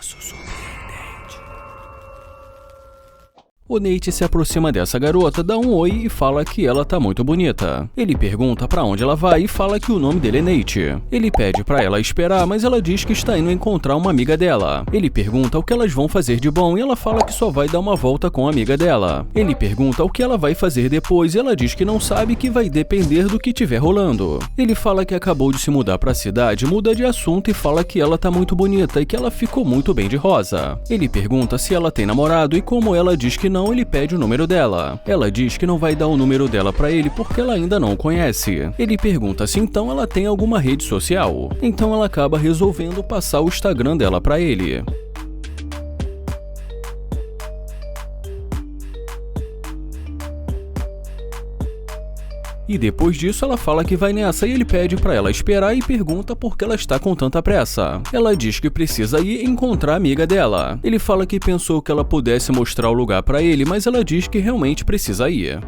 caso surpreendente. O Nate se aproxima dessa garota, dá um oi e fala que ela tá muito bonita. Ele pergunta pra onde ela vai e fala que o nome dele é Nate. Ele pede pra ela esperar, mas ela diz que está indo encontrar uma amiga dela. Ele pergunta o que elas vão fazer de bom e ela fala que só vai dar uma volta com a amiga dela. Ele pergunta o que ela vai fazer depois e ela diz que não sabe, que vai depender do que tiver rolando. Ele fala que acabou de se mudar pra cidade, muda de assunto e fala que ela tá muito bonita e que ela ficou muito bem de rosa. Ele pergunta se ela tem namorado e como ela diz que não, ele pede o número dela. Ela diz que não vai dar o número dela pra ele porque ela ainda não o conhece. Ele pergunta se então ela tem alguma rede social. Então ela acaba resolvendo passar o Instagram dela pra ele. E depois disso ela fala que vai nessa e ele pede pra ela esperar e pergunta por que ela está com tanta pressa. Ela diz que precisa ir encontrar a amiga dela. Ele fala que pensou que ela pudesse mostrar o lugar pra ele, mas ela diz que realmente precisa ir.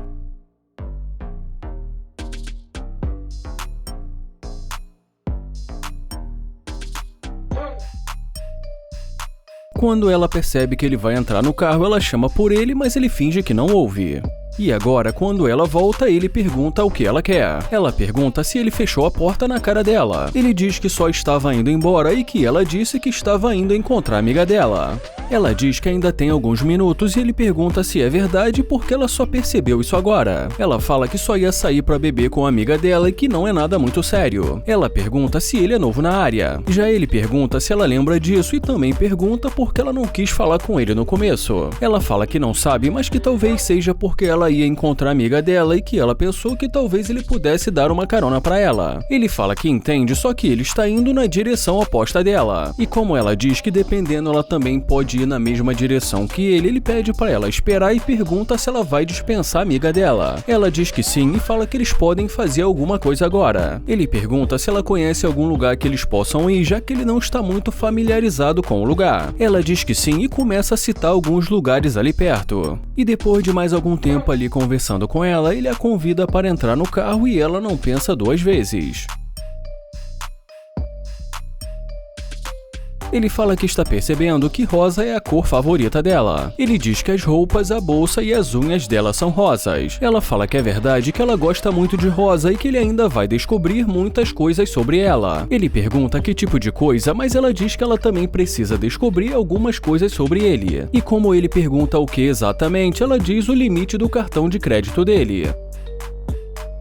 Quando ela percebe que ele vai entrar no carro, ela chama por ele, mas ele finge que não ouve. E agora, quando ela volta, ele pergunta o que ela quer. Ela pergunta se ele fechou a porta na cara dela. Ele diz que só estava indo embora e que ela disse que estava indo encontrar a amiga dela. Ela diz que ainda tem alguns minutos e ele pergunta se é verdade porque ela só percebeu isso agora. Ela fala que só ia sair pra beber com a amiga dela e que não é nada muito sério. Ela pergunta se ele é novo na área. Já ele pergunta se ela lembra disso e também pergunta por que ela não quis falar com ele no começo. Ela fala que não sabe, mas que talvez seja porque ela ia encontrar a amiga dela e que ela pensou que talvez ele pudesse dar uma carona pra ela. Ele fala que entende, só que ele está indo na direção oposta dela. E como ela diz que dependendo ela também pode ir na mesma direção que ele pede pra ela esperar e pergunta se ela vai dispensar a amiga dela. Ela diz que sim e fala que eles podem fazer alguma coisa agora. Ele pergunta se ela conhece algum lugar que eles possam ir, já que ele não está muito familiarizado com o lugar. Ela diz que sim e começa a citar alguns lugares ali perto. E depois de mais algum tempo ali conversando com ela, ele a convida para entrar no carro e ela não pensa duas vezes. Ele fala que está percebendo que rosa é a cor favorita dela. Ele diz que as roupas, a bolsa e as unhas dela são rosas. Ela fala que é verdade, que ela gosta muito de rosa e que ele ainda vai descobrir muitas coisas sobre ela. Ele pergunta que tipo de coisa, mas ela diz que ela também precisa descobrir algumas coisas sobre ele. E como ele pergunta o que exatamente, ela diz o limite do cartão de crédito dele.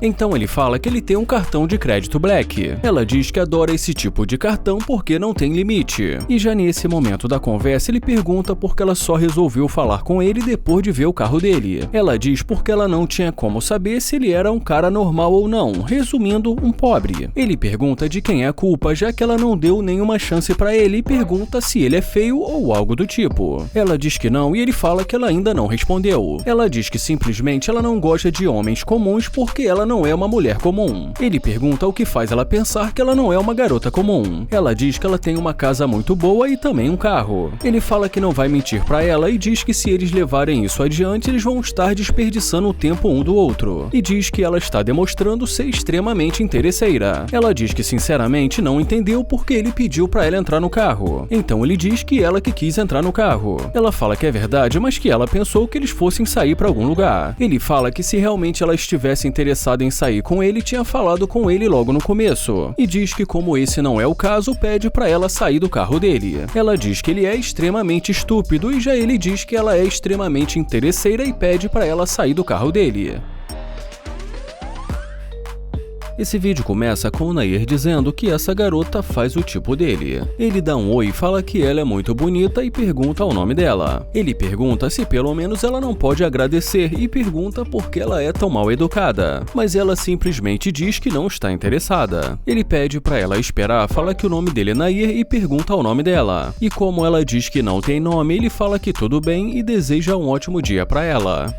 Então ele fala que ele tem um cartão de crédito Black. Ela diz que adora esse tipo de cartão porque não tem limite. E já nesse momento da conversa ele pergunta por que ela só resolveu falar com ele depois de ver o carro dele. Ela diz porque ela não tinha como saber se ele era um cara normal ou não, resumindo, um pobre. Ele pergunta de quem é a culpa, já que ela não deu nenhuma chance pra ele e pergunta se ele é feio ou algo do tipo. Ela diz que não e ele fala que ela ainda não respondeu. Ela diz que simplesmente ela não gosta de homens comuns porque ela não é uma mulher comum. Ele pergunta o que faz ela pensar que ela não é uma garota comum. Ela diz que ela tem uma casa muito boa e também um carro. Ele fala que não vai mentir pra ela e diz que se eles levarem isso adiante, eles vão estar desperdiçando o tempo um do outro. E diz que ela está demonstrando ser extremamente interesseira. Ela diz que sinceramente não entendeu porque ele pediu pra ela entrar no carro. Então ele diz que ela que quis entrar no carro. Ela fala que é verdade, mas que ela pensou que eles fossem sair pra algum lugar. Ele fala que se realmente ela estivesse interessada em sair com ele, tinha falado com ele logo no começo. E diz que como esse não é o caso, pede pra ela sair do carro dele. Ela diz que ele é extremamente estúpido e já ele diz que ela é extremamente interesseira e pede pra ela sair do carro dele. Esse vídeo começa com o Nair dizendo que essa garota faz o tipo dele. Ele dá um oi, fala que ela é muito bonita e pergunta o nome dela. Ele pergunta se pelo menos ela não pode agradecer e pergunta por que ela é tão mal educada. Mas ela simplesmente diz que não está interessada. Ele pede pra ela esperar, fala que o nome dele é Nair e pergunta o nome dela. E como ela diz que não tem nome, ele fala que tudo bem e deseja um ótimo dia pra ela.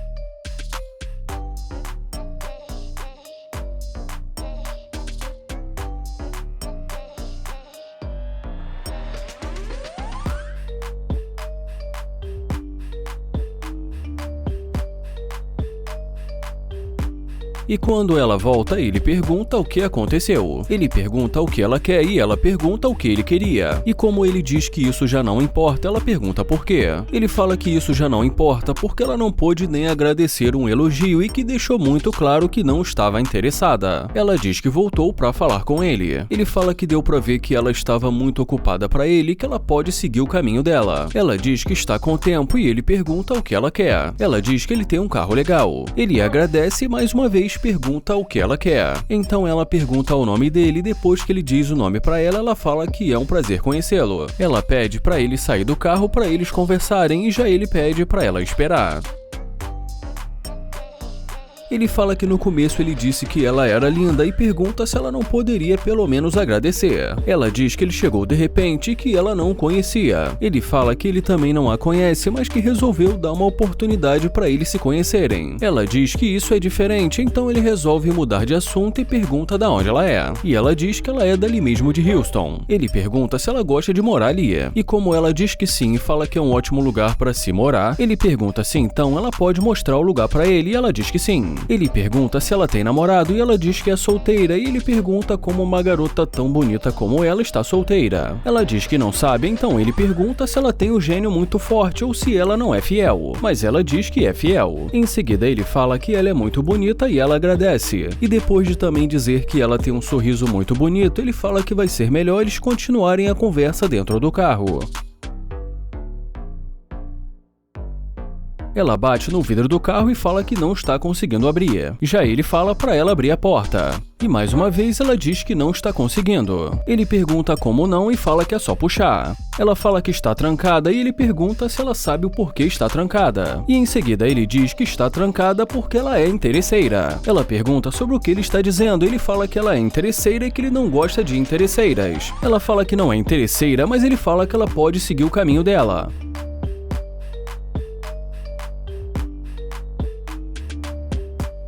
E quando ela volta, ele pergunta o que aconteceu. Ele pergunta o que ela quer e ela pergunta o que ele queria. E como ele diz que isso já não importa, ela pergunta por quê. Ele fala que isso já não importa porque ela não pôde nem agradecer um elogio e que deixou muito claro que não estava interessada. Ela diz que voltou para falar com ele. Ele fala que deu para ver que ela estava muito ocupada para ele e que ela pode seguir o caminho dela. Ela diz que está com tempo e ele pergunta o que ela quer. Ela diz que ele tem um carro legal. Ele agradece e mais uma vez pergunta o que ela quer. Então ela pergunta o nome dele e depois que ele diz o nome para ela, ela fala que é um prazer conhecê-lo. Ela pede para ele sair do carro para eles conversarem e já ele pede para ela esperar. Ele fala que no começo ele disse que ela era linda e pergunta se ela não poderia pelo menos agradecer. Ela diz que ele chegou de repente e que ela não o conhecia. Ele fala que ele também não a conhece, mas que resolveu dar uma oportunidade para eles se conhecerem. Ela diz que isso é diferente, então ele resolve mudar de assunto e pergunta de onde ela é. E ela diz que ela é dali mesmo de Houston. Ele pergunta se ela gosta de morar ali. E como ela diz que sim e fala que é um ótimo lugar para se morar, ele pergunta se então ela pode mostrar o lugar para ele e ela diz que sim. Ele pergunta se ela tem namorado e ela diz que é solteira e ele pergunta como uma garota tão bonita como ela está solteira. Ela diz que não sabe, então ele pergunta se ela tem o gênio muito forte ou se ela não é fiel, mas ela diz que é fiel. Em seguida ele fala que ela é muito bonita e ela agradece. E depois de também dizer que ela tem um sorriso muito bonito, ele fala que vai ser melhor eles continuarem a conversa dentro do carro. Ela bate no vidro do carro e fala que não está conseguindo abrir. Já ele fala para ela abrir a porta. E mais uma vez ela diz que não está conseguindo. Ele pergunta como não e fala que é só puxar. Ela fala que está trancada e ele pergunta se ela sabe o porquê está trancada. E em seguida ele diz que está trancada porque ela é interesseira. Ela pergunta sobre o que ele está dizendo e ele fala que ela é interesseira e que ele não gosta de interesseiras. Ela fala que não é interesseira, mas ele fala que ela pode seguir o caminho dela.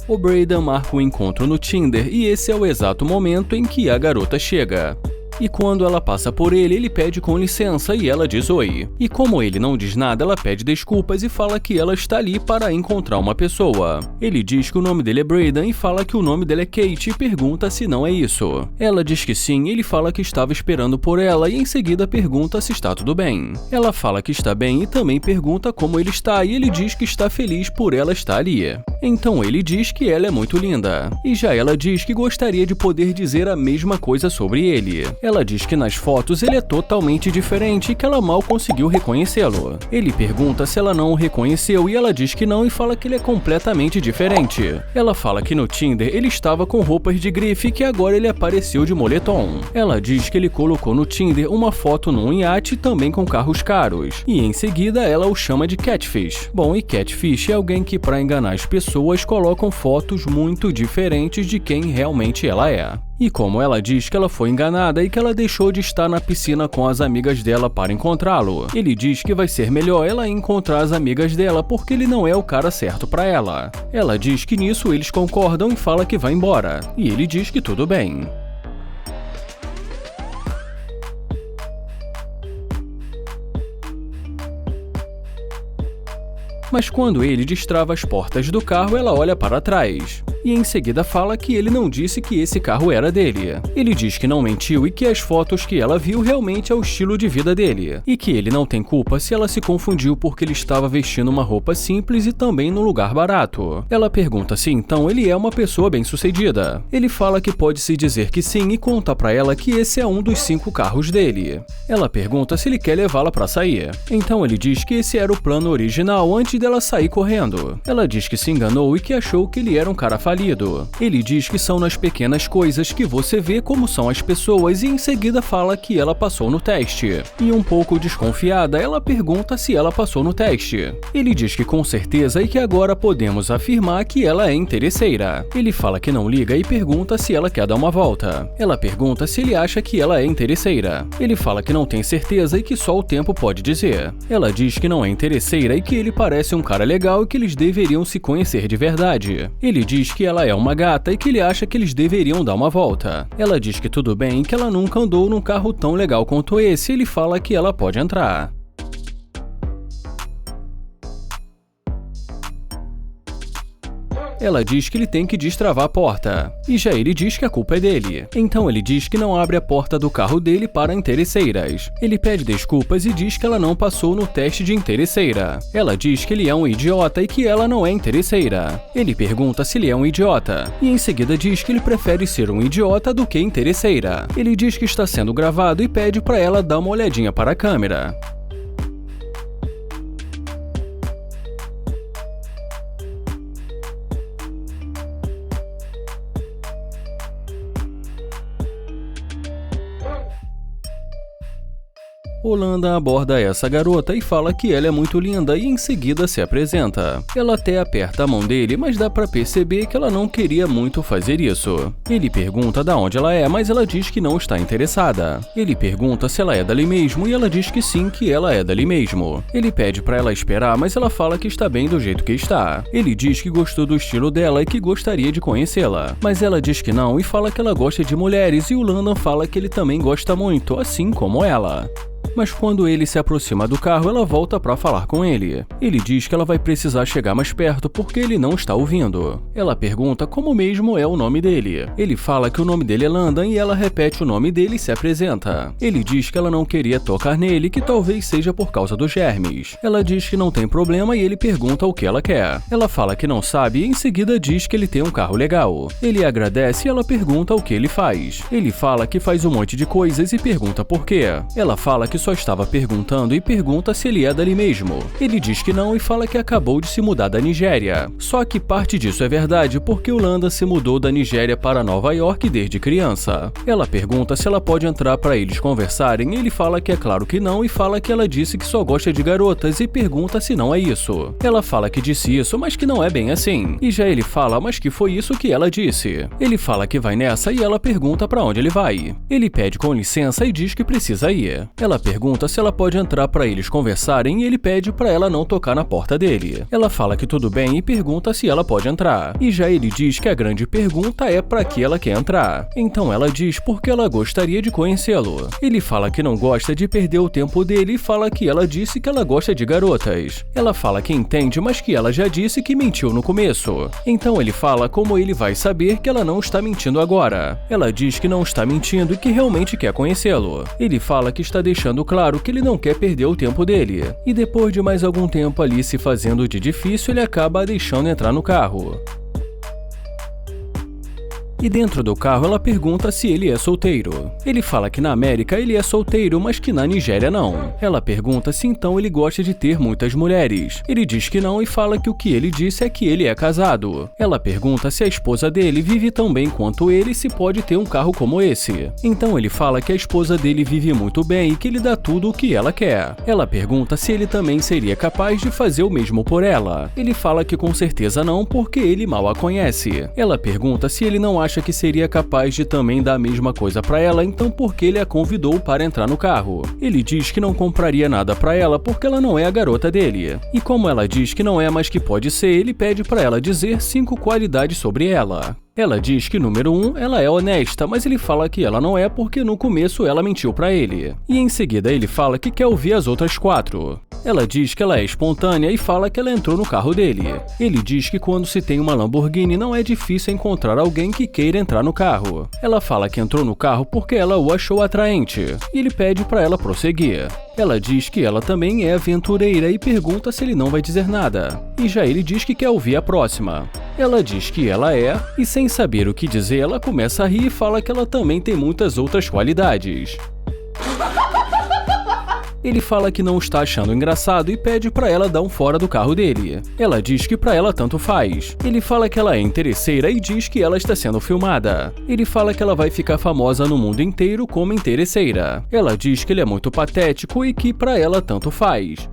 O Braden marca um encontro no Tinder e esse é o exato momento em que a garota chega. E quando ela passa por ele, ele pede com licença e ela diz oi. E como ele não diz nada, ela pede desculpas e fala que ela está ali para encontrar uma pessoa. Ele diz que o nome dele é Braden e fala que o nome dela é Kate e pergunta se não é isso. Ela diz que sim e ele fala que estava esperando por ela e em seguida pergunta se está tudo bem. Ela fala que está bem e também pergunta como ele está e ele diz que está feliz por ela estar ali. Então ele diz que ela é muito linda. E já ela diz que gostaria de poder dizer a mesma coisa sobre ele. Ela diz que nas fotos ele é totalmente diferente e que ela mal conseguiu reconhecê-lo. Ele pergunta se ela não o reconheceu e ela diz que não e fala que ele é completamente diferente. Ela fala que no Tinder ele estava com roupas de grife e que agora ele apareceu de moletom. Ela diz que ele colocou no Tinder uma foto num iate também com carros caros. E em seguida ela o chama de catfish. Bom, e catfish é alguém que para enganar as pessoas colocam fotos muito diferentes de quem realmente ela é. E como ela diz que ela foi enganada e que ela deixou de estar na piscina com as amigas dela para encontrá-lo, ele diz que vai ser melhor ela encontrar as amigas dela porque ele não é o cara certo para ela. Ela diz que nisso eles concordam e fala que vai embora, e ele diz que tudo bem. Mas quando ele destrava as portas do carro, ela olha para trás. E em seguida fala que ele não disse que esse carro era dele. Ele diz que não mentiu e que as fotos que ela viu realmente é o estilo de vida dele. E que ele não tem culpa se ela se confundiu porque ele estava vestindo uma roupa simples e também num lugar barato. Ela pergunta se então ele é uma pessoa bem-sucedida. Ele fala que pode se dizer que sim e conta pra ela que esse é um dos 5 carros dele. Ela pergunta se ele quer levá-la pra sair. Então ele diz que esse era o plano original antes dela sair correndo. Ela diz que se enganou e que achou que ele era um cara falido. Ele diz que são nas pequenas coisas que você vê como são as pessoas e em seguida fala que ela passou no teste. E um pouco desconfiada, ela pergunta se ela passou no teste. Ele diz que com certeza e que agora podemos afirmar que ela é interesseira. Ele fala que não liga e pergunta se ela quer dar uma volta. Ela pergunta se ele acha que ela é interesseira. Ele fala que não tem certeza e que só o tempo pode dizer. Ela diz que não é interesseira e que ele parece um cara legal e que eles deveriam se conhecer de verdade. Ele diz que ela é uma gata e que ele acha que eles deveriam dar uma volta. Ela diz que tudo bem e que ela nunca andou num carro tão legal quanto esse e ele fala que ela pode entrar. Ela diz que ele tem que destravar a porta, e já ele diz que a culpa é dele. Então ele diz que não abre a porta do carro dele para interesseiras. Ele pede desculpas e diz que ela não passou no teste de interesseira. Ela diz que ele é um idiota e que ela não é interesseira. Ele pergunta se ele é um idiota, e em seguida diz que ele prefere ser um idiota do que interesseira. Ele diz que está sendo gravado e pede para ela dar uma olhadinha para a câmera. Holanda aborda essa garota e fala que ela é muito linda e em seguida se apresenta. Ela até aperta a mão dele, mas dá pra perceber que ela não queria muito fazer isso. Ele pergunta de onde ela é, mas ela diz que não está interessada. Ele pergunta se ela é dali mesmo e ela diz que sim, que ela é dali mesmo. Ele pede pra ela esperar, mas ela fala que está bem do jeito que está. Ele diz que gostou do estilo dela e que gostaria de conhecê-la, mas ela diz que não e fala que ela gosta de mulheres e o Landon fala que ele também gosta muito, assim como ela. Mas quando ele se aproxima do carro, ela volta para falar com ele. Ele diz que ela vai precisar chegar mais perto porque ele não está ouvindo. Ela pergunta como mesmo é o nome dele. Ele fala que o nome dele é Landon e ela repete o nome dele e se apresenta. Ele diz que ela não queria tocar nele, que talvez seja por causa dos germes. Ela diz que não tem problema e ele pergunta o que ela quer. Ela fala que não sabe e em seguida diz que ele tem um carro legal. Ele agradece e ela pergunta o que ele faz. Ele fala que faz um monte de coisas e pergunta por quê. Ela fala que só estava perguntando e pergunta se ele é dali mesmo. Ele diz que não e fala que acabou de se mudar da Nigéria. Só que parte disso é verdade porque o Landon se mudou da Nigéria para Nova York desde criança. Ela pergunta se ela pode entrar para eles conversarem e ele fala que é claro que não e fala que ela disse que só gosta de garotas e pergunta se não é isso. Ela fala que disse isso, mas que não é bem assim. E já ele fala, mas que foi isso que ela disse. Ele fala que vai nessa e ela pergunta para onde ele vai. Ele pede com licença e diz que precisa ir. Ela pergunta se ela pode entrar para eles conversarem e ele pede para ela não tocar na porta dele. Ela fala que tudo bem e pergunta se ela pode entrar. E já ele diz que a grande pergunta é para que ela quer entrar. Então ela diz porque ela gostaria de conhecê-lo. Ele fala que não gosta de perder o tempo dele e fala que ela disse que ela gosta de garotas. Ela fala que entende, mas que ela já disse que mentiu no começo. Então ele fala como ele vai saber que ela não está mentindo agora. Ela diz que não está mentindo e que realmente quer conhecê-lo. Ele fala que está deixando claro que ele não quer perder o tempo dele. E depois de mais algum tempo ali se fazendo de difícil, ele acaba deixando entrar no carro. E dentro do carro ela pergunta se ele é solteiro. Ele fala que na América ele é solteiro, mas que na Nigéria não. Ela pergunta se então ele gosta de ter muitas mulheres. Ele diz que não e fala que o que ele disse é que ele é casado. Ela pergunta se a esposa dele vive tão bem quanto ele e se pode ter um carro como esse. Então ele fala que a esposa dele vive muito bem e que ele dá tudo o que ela quer. Ela pergunta se ele também seria capaz de fazer o mesmo por ela. Ele fala que com certeza não, porque ele mal a conhece. Ela pergunta se ele não acha que seria capaz de também dar a mesma coisa para ela, então por que ele a convidou para entrar no carro? Ele diz que não compraria nada para ela porque ela não é a garota dele. E como ela diz que não é, mas que pode ser, ele pede para ela dizer 5 qualidades sobre ela. Ela diz que número 1, ela é honesta, mas ele fala que ela não é porque no começo ela mentiu pra ele. E em seguida ele fala que quer ouvir as outras 4. Ela diz que ela é espontânea e fala que ela entrou no carro dele. Ele diz que quando se tem uma Lamborghini não é difícil encontrar alguém que queira entrar no carro. Ela fala que entrou no carro porque ela o achou atraente. E ele pede pra ela prosseguir. Ela diz que ela também é aventureira e pergunta se ele não vai dizer nada. E já ele diz que quer ouvir a próxima. Ela diz que ela é, e sem saber o que dizer, ela começa a rir e fala que ela também tem muitas outras qualidades. Ele fala que não está achando engraçado e pede pra ela dar um fora do carro dele. Ela diz que pra ela tanto faz. Ele fala que ela é interesseira e diz que ela está sendo filmada. Ele fala que ela vai ficar famosa no mundo inteiro como interesseira. Ela diz que ele é muito patético e que pra ela tanto faz.